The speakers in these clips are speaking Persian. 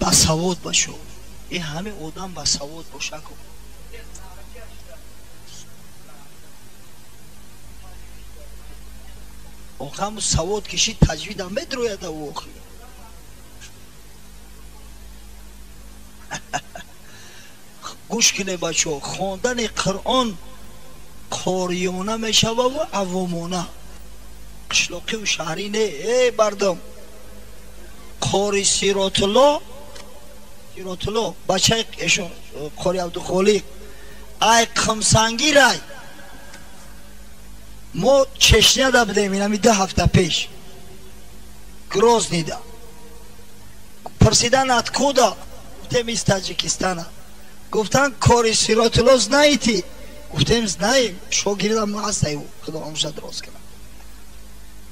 باسواد باشو. این همه آدم باسواد باشه کن. آخه همون سواد کشید تجوید هم بدروید او آخه. گوش کنه بچه، خواندن قرآن قاریانه میشه و عوامانه، قشلاقی و شهری نه. ای بردم قاری سیرات الله بچه ایشون قاری عبدالخالق ای قمسنگی رای ما چشنه دا بدهیم، این همی 10 هفته پیش گروز نیده پرسیدن ات کودا، گفتیم از تاجیکستانه، گفتن کاری سیرات الله زنایتی، گفتیم زناییم، شاگردم هسته او خدا آموزه درست کنم.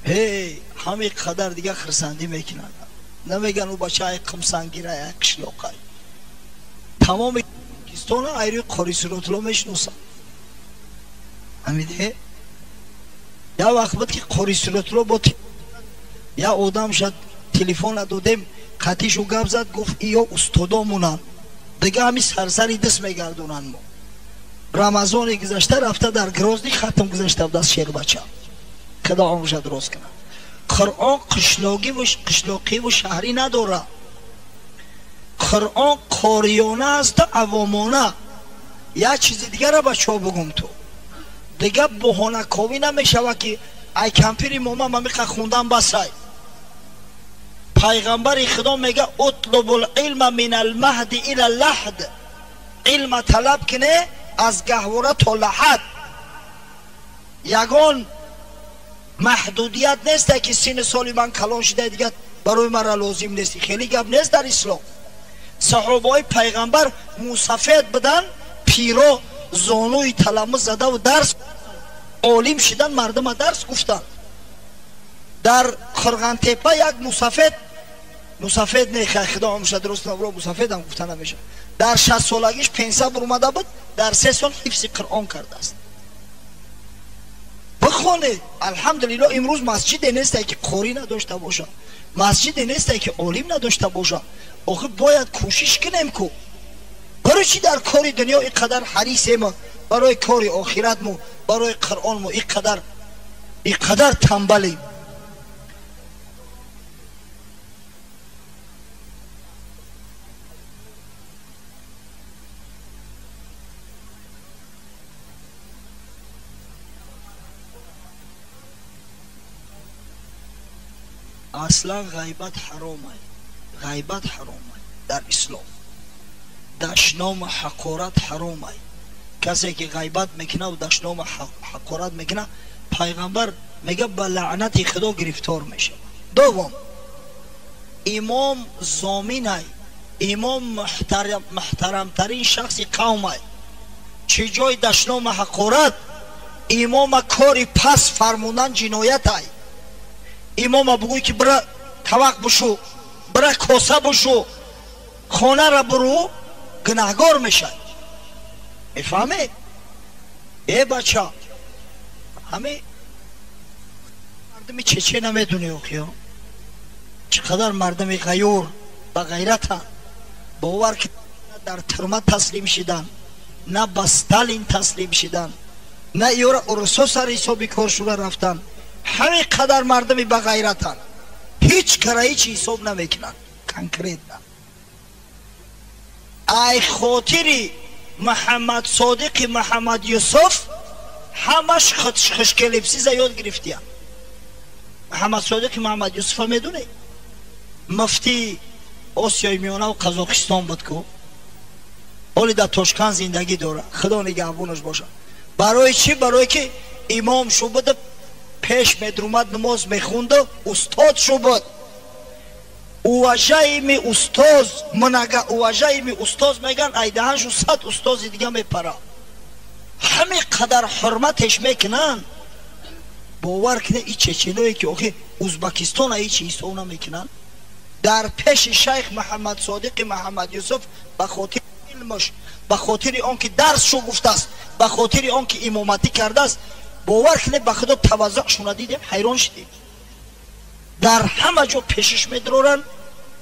هی همه قدر دیگه خرسندی میکنن، نمیگن او بچه های قمسنگی رای ای قشلاقی تمام کستان ایری قاری سیرات الله میشنوسن. همیده یا وقت بود که قاری سیرات الله با یا آدم شد تلفن دادیم قطیشو گپ زد، گفت ایا استادا مونن دیگه همی سرسری دست میگردونن. ما رمضان گذشته رفته در گرازنی ختم گذشته بود از شیر بچه خدا آموزه درست کنه. قرآن قشلاقی و شهری نداره، قرآن قاریانه است عوامانه. یا چیز دیگه را بچه ها بگم تو دیگه بهانه کاوی نمیشه که ای کمپیری ماما من میخواه خوندم بسای. پیغمبر خدا میگه اطلب العلم من المهد الى اللحد، علم طلب کنه از گهواره تا لحد. یگان محدودیت نیست که سن سالی من کلان شده دیگه برای مرا لازم نیست، خیلی گپ نیست در اسلام. صحابه های پیغمبر موسفید بدن، پیرو زانوی تلمس زده و درس عالم شدن، مردم درس گفتن. در قرغنتپه یک موسفید نه خدا آموزه درست نبرو موسفید هم گفتن نمیشه، در 60 سالگیش پنسه برآمده بود، در 3 سال حفظ قرآن کرده است. بخونه الحمدلله. امروز مسجد نیست که قاری نداشته باشه، مسجد نیست که عالم نداشته باشه. آخه باید کوشش کنیم که برای چی در کاری دنیا اینقدر حریصیم، برای کاری آخرت مو، برای قرآن مو اینقدر تنبلیم. اصلا غیبت حرام است، غیبت حرام است در اسلام. دشنام حقارت حرام است. کسی که غیبت میکنه و دشنام حقارت میکنه پیغمبر میگه به لعنت خدا گرفتار میشه. دوم امام زامین است، امام محترم ترین شخص قوم است. چه جای دشنام حقارت، امام کاری پس فرمودن جنایت است. امام بگوی که برا طبق بشو، برا کاسه بشو، خانه را برو، گناهگار میشه. میفهمه؟ ای بچه همه مردمی چه نمیدونی اخیا چقدر مردمی غیور و غیرت هم باور که در ترمه تسلیم شدن، نه به ستالین تسلیم شدن، نه ایورا ارسو سر حسابی کار شده رفتن. همه قدر مردمی به غیرتن، هیچ کرایی چی حساب نمیکنن، کنکریت نه. ای خاطری محمد صادق محمد یوسف همش خشکلیپسی یاد گرفتی. محمد صادق محمد یوسف میدونه مفتی آسیای میانه و قزاقستان بود که حالی در تاشکند زندگی داره، خدا نگهبانش باشه. برای چی؟ برای که امام شو بوده، پیش میدرومد نماز میخوند و استاد شو بود. اوجه می استاز منگه اوجه می استاز میگن ایدهانشو 100 استاز دیگه میپره. همه قدر حرمتش میکنن. باور کنه این چچنوی که آخه ازبکستان ای چی حساب نمیکنن. در پیش شیخ محمد صادق محمد یوسف به خاطر علمش، به خاطر آنکه درس شو گفته است، به خاطر آنکه امامتی کرده است، باور کنه به خدا توضع شونه دیدیم حیران شدیم. در همه جا پیشش میدرورن،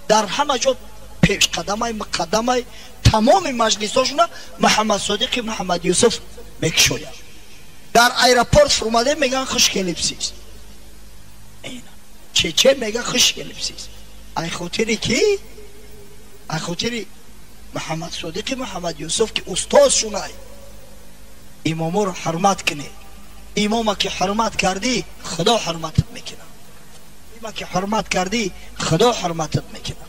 در همه جا پیش قدمای مقدمای تمام مجلساشون محمد صادق محمد یوسف میکشوید. در ایرپورت فرموده میگن خوش کلیپسیست. چه میگه خوش کلیپسیست. ای خاطری کی؟ ای خاطری محمد صادق محمد یوسف که استاد شونای امامو رو حرمت کنه. امامو که حرمت کردی خدا حرمتت میکنه. امامو که حرمت کردی خدا حرمتت میکنه.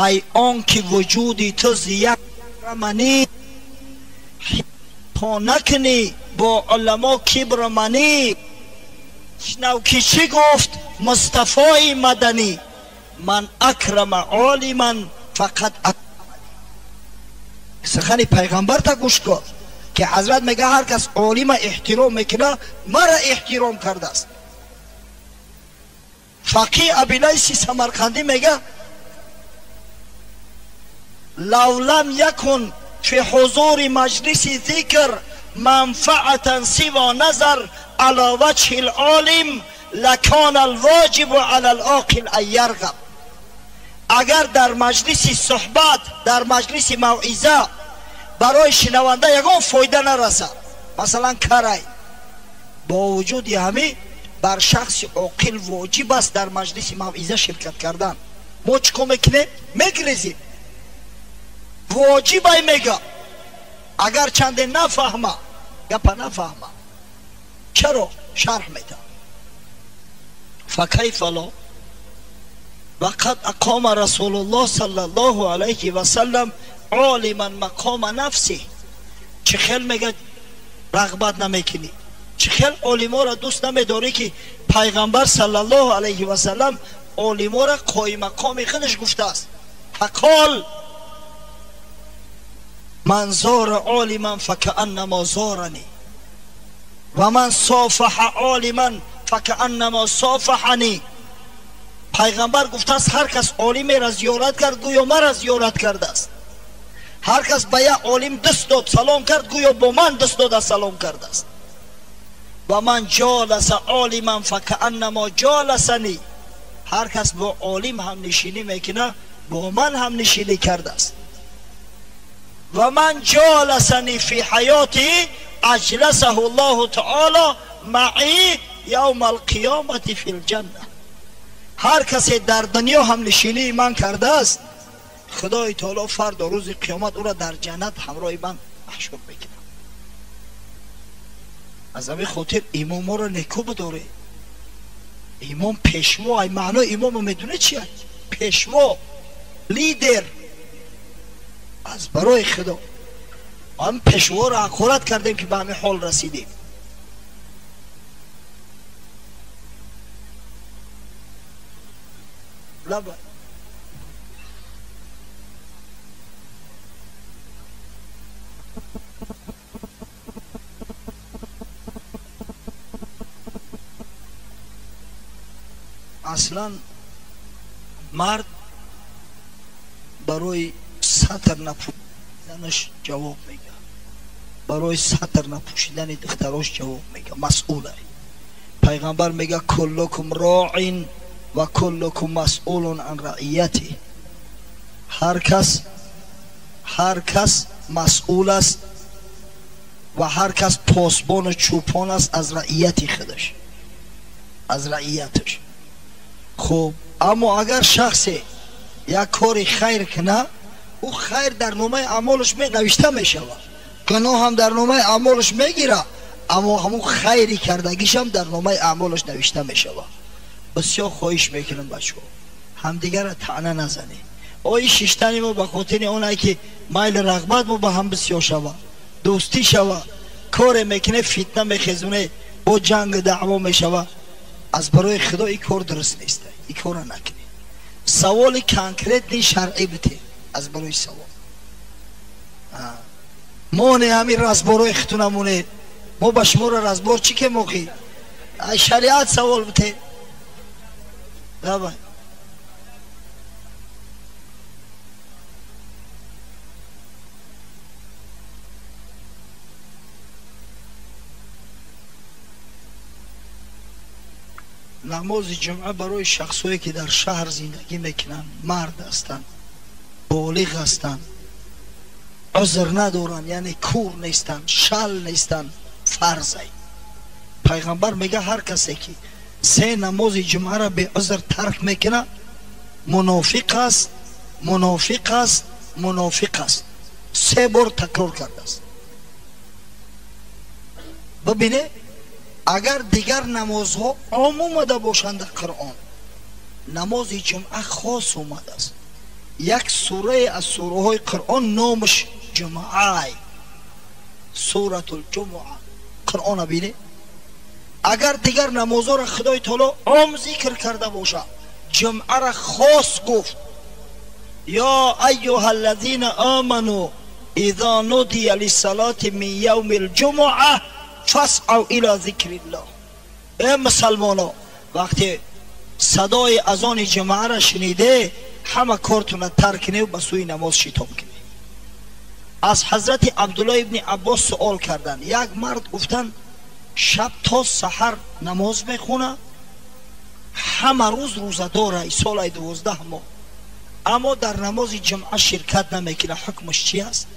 ای آن که وجودی تو زیاد منی تا نکنی با علما کبر منی. شنو که چی گفت مصطفی مدنی من اکرم عالما فقط سخن پیغمبر تا گوش کن که حضرت میگه هر کس عالم احترام میکنه مرا احترام کرده است. فقیه ابیلیسی سمرقندی میگه لو لم یکن فی حضور مجلس ذکر منفعتا سوى نظر على وجه العالم لکان الواجب على العاقل ان یرغب. اگر در مجلس صحبت در مجلس موعظه برای شنونده یگان فایده نرسد مثلا کرای با وجود همه بر شخص عاقل واجب است در مجلس موعظه شرکت کردن. ما چکو میکنیم میگریزیم واجب ای میگه اگر چنده نفهمه گپا نفهمه چرا شرح میده. فکیف لا وقد اقام رسول الله صلی الله علیه و سلم عالما مقام نفسه. چه خیل میگه رغبت نمیکنی چه خیل عالما را دوست نمیداری که پیغمبر صلی الله علیه و سلم عالما را قایم مقام خودش گفته است. فقال من زار عالما فکأنما زارنی و من صافح عالما فکأنما صافحنی. پیغمبر گفته است هر کس عالم را زیارت کرد گویا مرا زیارت کرده است. هر کس به یک عالم دست داد سلام کرد گویا با من دست داد سلام کرده است. و من جالس عالما فکأنما جالسنی. هر کس با عالم هم نشینی میکنه با من هم نشینی کرده است. و من جالسنی فی حیاتی اجلسه الله تعالی معی یوم القیامت فی الجنه. هر کسی در دنیا هم نشینی من کرده است خدای تعالی فردا روز قیامت او را در جنت همراه من محشور میکنه. از همین خاطر امام ما را نیکو بداره. امام پیشوا. ای معنی امام میدونه چیه؟ پیشوا لیدر از برای خدا. هم پیشوا را حقارت کردیم که به همین حال رسیدیم. لبا اصلا مرد برای سطر نپوشیدنش جواب میگه. برای سطر نپوشیدن دختراش جواب میگه. مسئوله. پیغمبر میگه کلکم راعین و کلکم مسئول عن رعیته. هر کس مسئول است و هر کس پاسبان و چوپان است از رعیت خودش از رعیتش. خب اما اگر شخصی یک کاری خیر کنه او خیر در نامه اعمالش نوشته میشه، گناه هم در نامه اعمالش میگیره، اما همون خیری کردگیش هم در نامه اعمالش نوشته میشه. بسیار خواهش میکنم بچه‌ها همدیگر را طعنه نزنید. آیی ششتنی ما به خاطر اونایی که مایل رغبت ما با هم بسیار شوه دوستی شوه کار میکنه فتنه میخیزونه با جنگ دعوا میشوه. از برای خدا این کار درست نیست. این کار نکنید. سوال کانکریت نی شرعی بده از برای سوال ما نه همین رزبارو اختونمونه ما با شما را رزبار چی که موقعی شریعت سوال بده. نماز جمعه برای شخصایی که در شهر زندگی میکنن مرد هستند بالغ هستند، عذر ندارن، یعنی کور نیستن، شل نیستن، فرضه. پیغمبر میگه هر کسی که سه نماز جمعه را به عذر ترک میکنه منافق است، منافق است، منافق است. سه بار تکرار کرده است. ببینه اگر دیگر نمازها عام اومده باشند در قرآن، نماز جمعه خاص اومده است. یک سوره از سوره های قرآن نامش جمعه، سوره الجمعه قرآن. بینه اگر دیگر نمازها را خدای تعالی عام ذکر کرده باشه، جمعه را خاص گفت. یا ایها الذین آمنوا اذا نودی للصلاة من یوم الجمعه فاسعوا الی ذکر الله. ای مسلمانا، وقتی صدای اذان جمعه را شنیده همه کارتون ترک کنید و به سوی نماز شتاب کنید. از حضرت عبدالله ابن عباس سوال کردن. یک مرد گفتن شب تا سحر نماز میخونه، همه روز روزه داره، سال 12 ماه، اما در نماز جمعه شرکت نمیکنه، حکمش چی است؟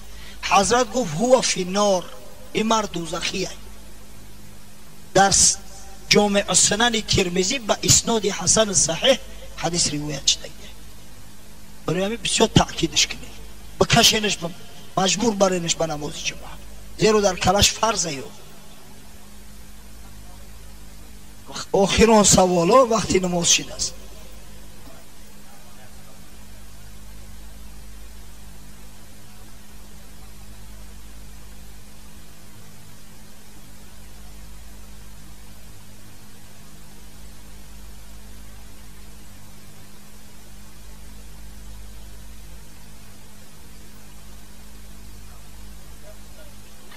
حضرت گفت هو فی النار، این مرد دوزخی است. در جامع السنن ترمذی به اسناد حسن صحیح حدیث روایت شده. برای همین بسیار تاکیدش کنید، بکشینش، مجبور برینش به نماز جمعه، زیرا در کلش فرضه. یو آخران سوالا وقتی نماز شده است.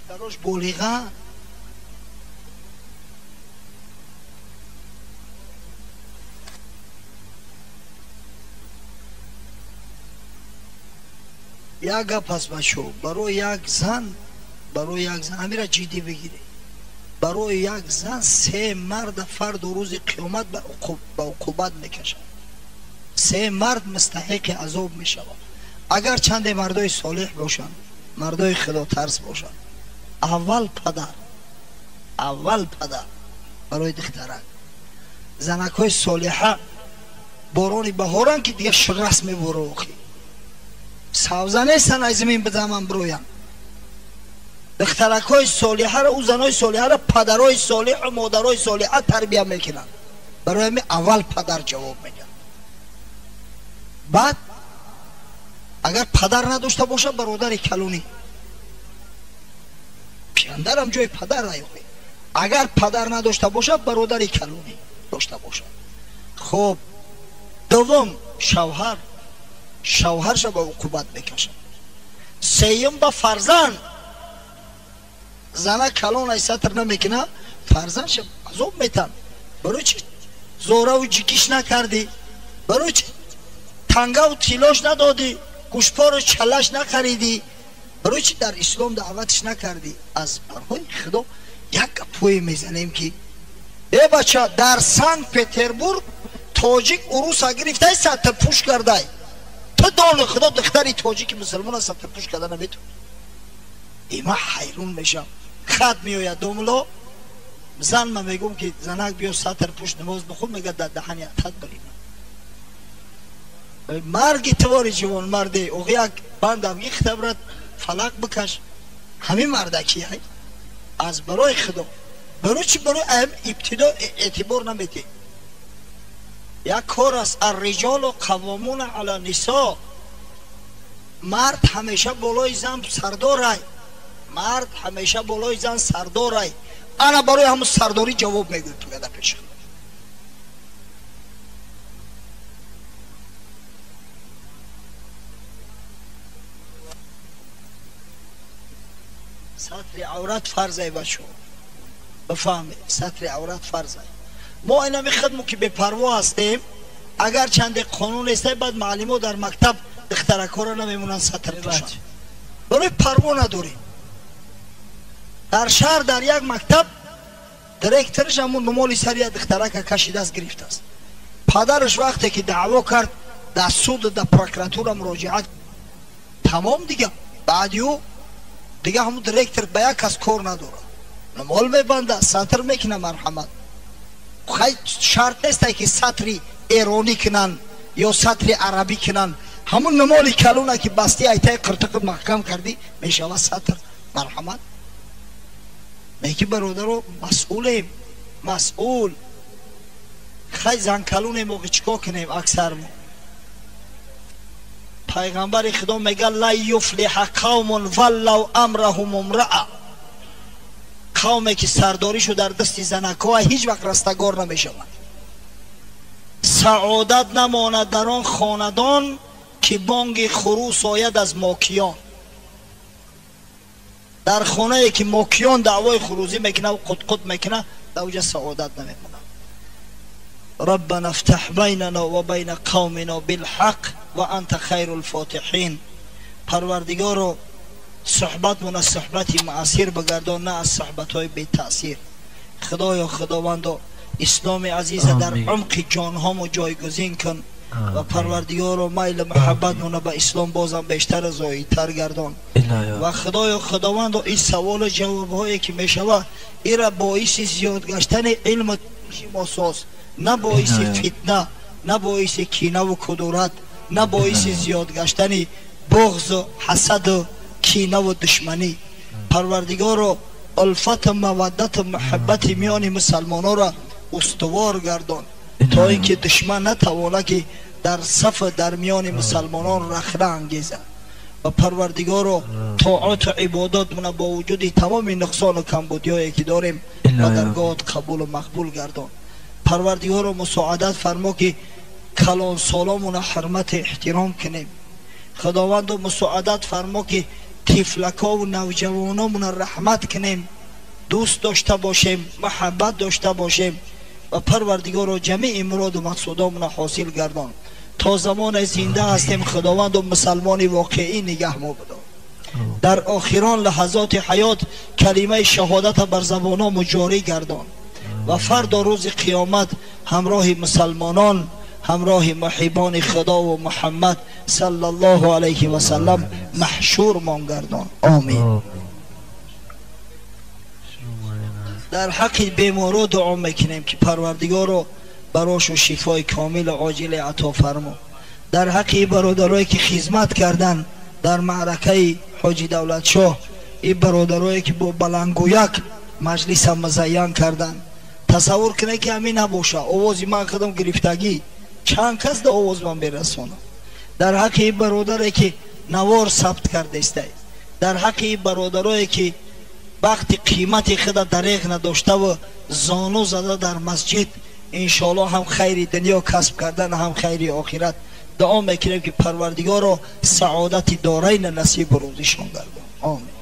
دروش بالغه یک گپ است بچو، برای یک زن همیره جدی بگیره، برای یک زن سه مرد فرد و روز قیامت به عقوبت میکشن. سه مرد مستحق عذاب میشون. اگر چند مردای صالح باشن، مردای خدا ترس باشن. اول پدر برای دخترک، زنک های صالحه بارانی بهارن که دیگه شرس میبره. اوخی سوزه نیستن از زمین بدمن بروین. دخترک های صالحه را، او زنهای صالحه را پدرهای صالح و مادرهای صالحه تربیه میکنن. برای همین اول پدر جواب میگن. بعد اگر پدر نداشته باشه برادر کلونی، پیاندر هم جای پدر نیومد. اگر پدر نداشته باشه برادر کلونی داشته باشه. خب دوم شوهرش به عقوبت میکشه. سیم با فرزند، زنه کلون ای ستر نمیکنه، فرزندش عذاب میتن. برای چی زوره و جیکیش نکردی؟ برای چی تنگه و تیلاش ندادی؟ گوشپا رو چلش نخریدی؟ برای چی در اسلام دعوتش نکردی؟ از برای خدا یک پوی میزنیم که ای بچه در سنت پتربورگ تاجیک عروس گرفته ستر پوش کرده. تو دان خدا دختری تاجیک مسلمان ستر پوش کرده نمیتون. ایما حیرون میشم. خط میوید دوملا زن من میگم که زنک بیا ستر پوش نماز بخون، میگه در دهنی اتت بریم. مرگی تواری جوان مرده اوغی یک بندم یک خبرت فلک بکش. همین مردکی های از برای خدا، برای چی برای ابتدا اعتبار نمیده؟ یک کار است. الرجال قوامون علی النساء، مرد همیشه بالای زن سرداره، مرد همیشه بالای زن سرداره. انا برای همون سرداری جواب میگوید تو در پیش خدا. ستر عورت فرضه بچو، بفهمید ستر عورت فرضه. ما اینا میخدمو که به پروا هستیم. اگر چند قانون است بعد معلمو در مکتب دخترکا را نمیمونن ستر پوشن، برای پروا نداریم. در شهر در یک مکتب دیرکترش همون نمالی سری دخترک کشیده است گرفته است. پدرش وقتی که دعوا کرد در سود در پروکراتور مراجعت تمام دیگه. بعد یو دیگه همون دیرکتر به یک کس کار نداره، نمال میبنده، سطر میکنه. مرحمت خیلی شرط نیست که سطری ایرانی کنن یا سطری عربی کنن، همون نمالی کلونه که بستی ایتای قرطق محکم کردی میشوه سطر. مرحمت میگی برادرو مسئولیم، مسئول. خیلی زن کلونه موقع چکا کنیم اکثر ما. پیغمبر خدا میگه لا یفلح قوم ولو امرهم امرأة، قومی که سرداریشو در دست زنکا هیچ وقت رستگار نمیشوند. سعادت نماند در آن خاندان که بانگ خروس آید از ماکیان. در خانه که ماکیان دعوای خروزی میکنه و قد میکنه در اوجه سعادت نمیمونه. ربنا افتح بیننا و بین قومنا بالحق و انت خیر الفاتحین. پروردگارو صحبتمون از صحبتی مؤثر بگردان، نه از صحبت های بی تأثیر. خدایا خداوندو اسلام عزیز در عمق جان ها جایگزین کن و پروردگارو میل محبتمون به اسلام بازم بیشتر زایدتر گردان. و خدایا خداوندو این سوال و جواب هایی که میشوه ایرا باعث زیاد گشتن علم ماساس، نه باعث فتنه، نه باعث کینه و کدورت، نه باعث زیاد گشتن بغض و حسد و کینه و دشمنی. پروردگارو الفت و مودت و محبت میان مسلمانان را استوار گردان تا اینکه دشمن نتوانه که در صف در میان مسلمانان رخنه انگیزه. و پروردگارو طاعات و عبادات من با وجود تمام نقصان و کمبودیایی که داریم و درگاهت قبول و مقبول گردان. پروردگارو مساعدت فرما که کلان سالامون حرمت احترام کنیم. خداوندو مساعدت فرما که طفلکا و نوجوانامون رحمت کنیم، دوست داشته باشیم، محبت داشته باشیم. و پروردگارو جمیع مراد و مقصودامون حاصل گردان. تا زمان زنده هستیم خداوند و مسلمان واقعی نگه ما بدار. در آخران لحظات حیات کلمه شهادت بر زبانامون جاری گردان و فردا روز قیامت همراه مسلمانان، همراه محبان خدا و محمد صلی الله علیه و سلم محشور مان گردان. آمین. در حق بیمارو دعا میکنیم که پروردگارو براش و شفای کامل و عاجل عطا فرما. در حق برادرایی که خدمت کردن در معرکه حاجی دولت شاه، این برادرایی که با بلنگویک مجلس مزین کردن، تصور کنه که همین نباشه. آوازی من خودم گرفتگی چند کس در آواز من برسونه. در حق این برادرایی که نوار ثبت کرده است، در حق این برادرایی که وقتی قیمت خود دریغ نداشته و زانو زده در مسجد، انشاءالله هم خیر دنیا کسب کردن هم خیر آخرت دعا میکنیم که پروردگار را سعادت دارین نصیب روزشان گردان. آمین.